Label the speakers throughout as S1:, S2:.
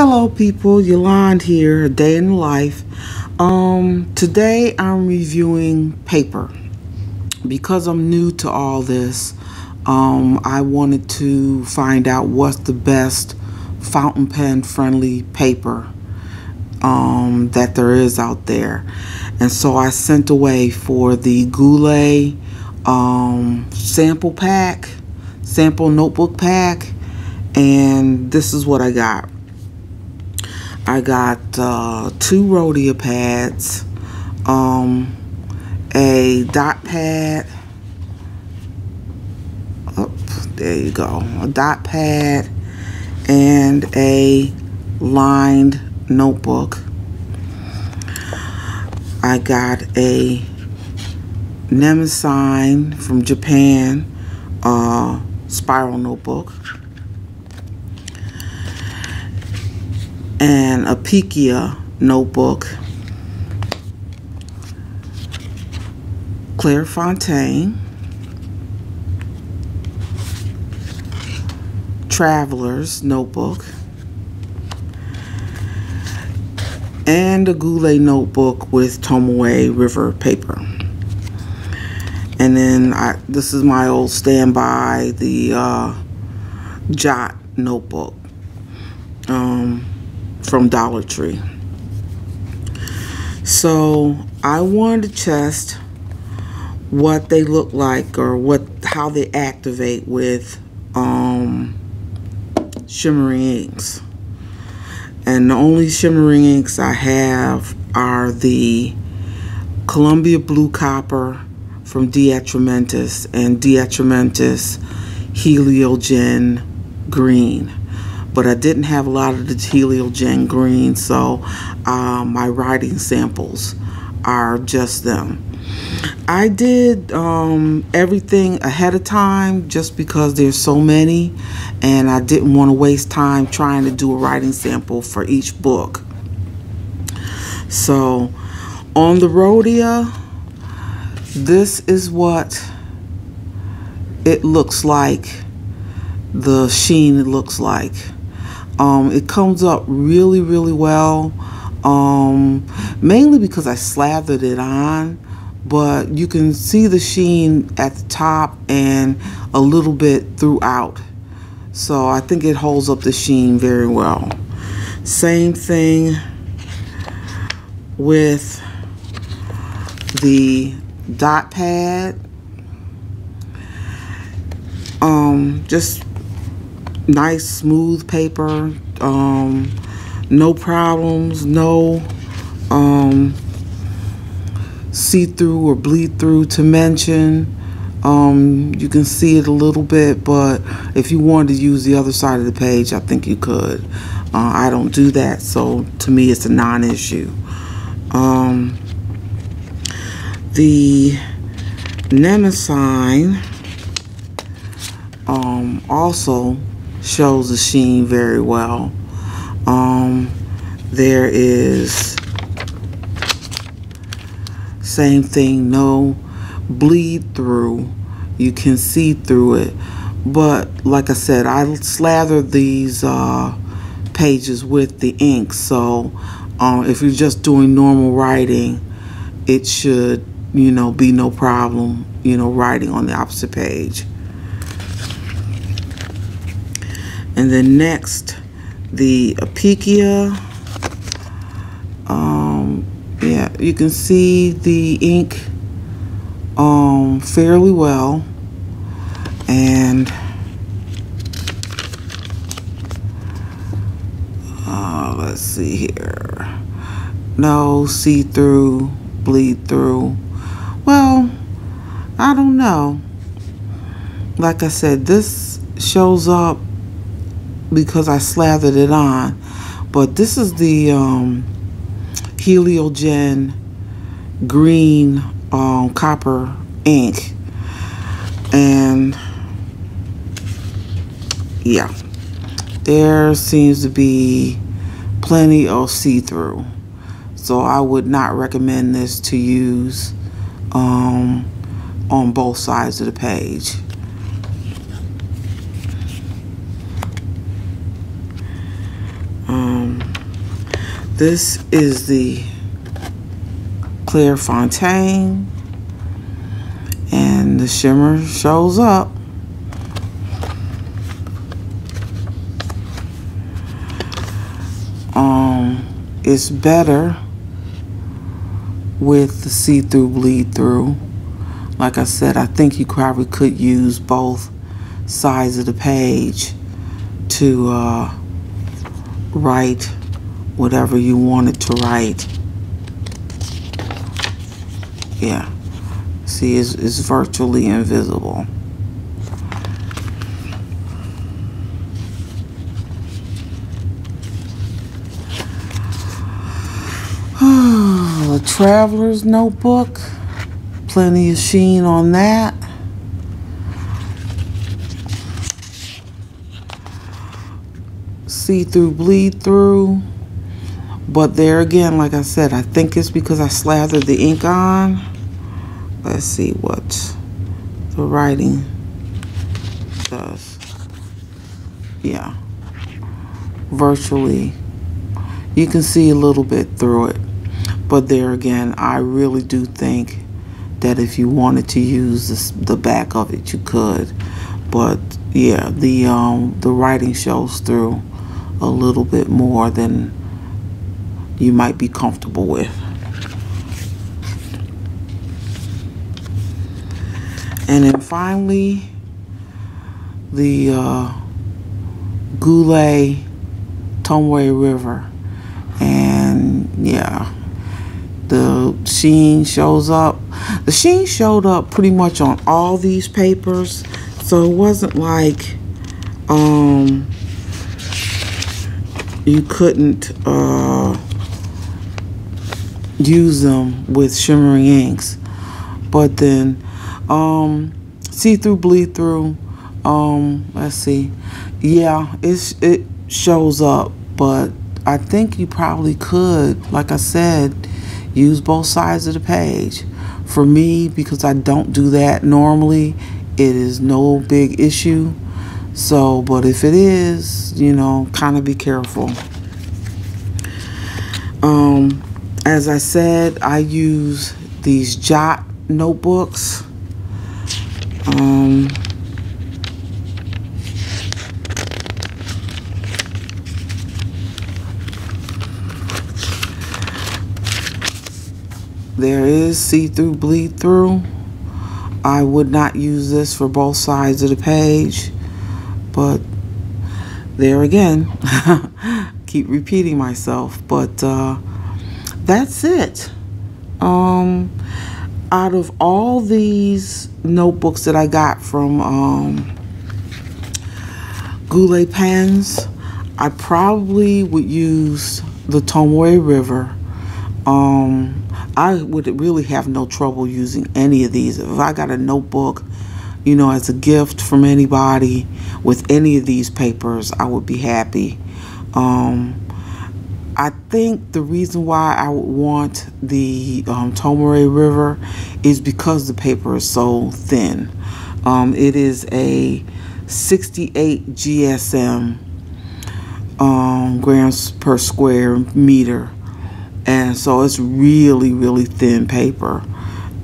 S1: Hello people, Yolande here, a day in the life. Today I'm reviewing paper. Because I'm new to all this, I wanted to find out what's the best fountain pen friendly paper that there is out there. And so I sent away for the Goulet sample notebook pack, and this is what I got. I got 2 Rhodia pads, a dot pad, there you go, a dot pad, and a lined notebook. I got a Nemesis from Japan spiral notebook, and a Pikia notebook, Clairefontaine, Traveler's notebook, and a Goulet notebook with Tomoe River paper. And then this is my old standby, the Jot notebook from Dollar Tree. So I wanted to test what they look like, or how they activate with shimmering inks. And the only shimmering inks I have are the Columbia Blue Copper from Diatramentis and Diatramentis Heliogen Green. But I didn't have a lot of the Heliogen Green, so my writing samples are just them. I did everything ahead of time just because there's so many, and I didn't want to waste time trying to do a writing sample for each book. So on the Rhodia, this is what it looks like, the sheen it looks like. It comes up really well, mainly because I slathered it on, but you can see the sheen at the top and a little bit throughout. So I think it holds up the sheen very well. Same thing with the dot pad. Just nice smooth paper, no problems, no see-through or bleed through to mention. You can see it a little bit, but if you wanted to use the other side of the page, I think you could. I don't do that, so to me it's a non-issue. The Nemesis also shows the sheen very well. There is same thing, no bleed through, you can see through it, but like I said, I slathered these pages with the ink, so if you're just doing normal writing, it should, be no problem, writing on the opposite page. And then next, the Pikia. Yeah, you can see the ink fairly well, and let's see here, no see-through, bleed through. Well, I don't know, like I said, this shows up because I slathered it on, but this is the Heliogen Green copper ink, and yeah, there seems to be plenty of see-through, so I would not recommend this to use on both sides of the page. This is the Clairefontaine, and the shimmer shows up. It's better with the see-through bleed through. Like I said, I think you probably could use both sides of the page to write whatever you wanted to write. Yeah, see, it's virtually invisible. The Traveler's Notebook, plenty of sheen on that. See-through bleed through, but there again, like I said, I think it's because I slathered the ink on. Let's see what the writing does. Yeah, virtually you can see a little bit through it, but there again, I really do think that if you wanted to use the back of it, you could. But yeah, the writing shows through a little bit more than you might be comfortable with. And then finally, the Goulet Tomoe River. And yeah, the sheen shows up. The sheen showed up pretty much on all these papers, so it wasn't like you couldn't use them with shimmering inks. But then see-through bleed through, let's see, yeah, it shows up, but I think you probably could, like I said, use both sides of the page. For me, because I don't do that normally, it is no big issue. So, but if it is, you know, kind of be careful. As I said, I use these Jot notebooks. There is see-through bleed through. I would not use this for both sides of the page, but there again, keep repeating myself, but that's it. Out of all these notebooks that I got from Goulet pens, I probably would use the Tomoe River. I would really have no trouble using any of these. If I got a notebook, you know, as a gift from anybody with any of these papers, I would be happy. I think the reason why I would want the Tomoe River is because the paper is so thin. It is a 68 GSM grams per square meter. And so it's really, really thin paper.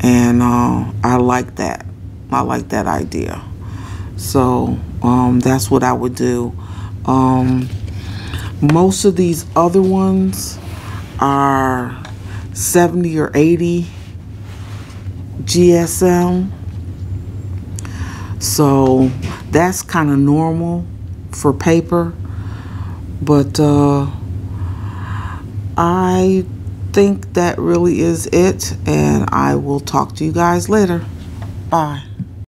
S1: And I like that. I like that idea. So that's what I would do. Most of these other ones are 70 or 80 GSM. So that's kind of normal for paper. But I think that really is it, and I will talk to you guys later. Bye.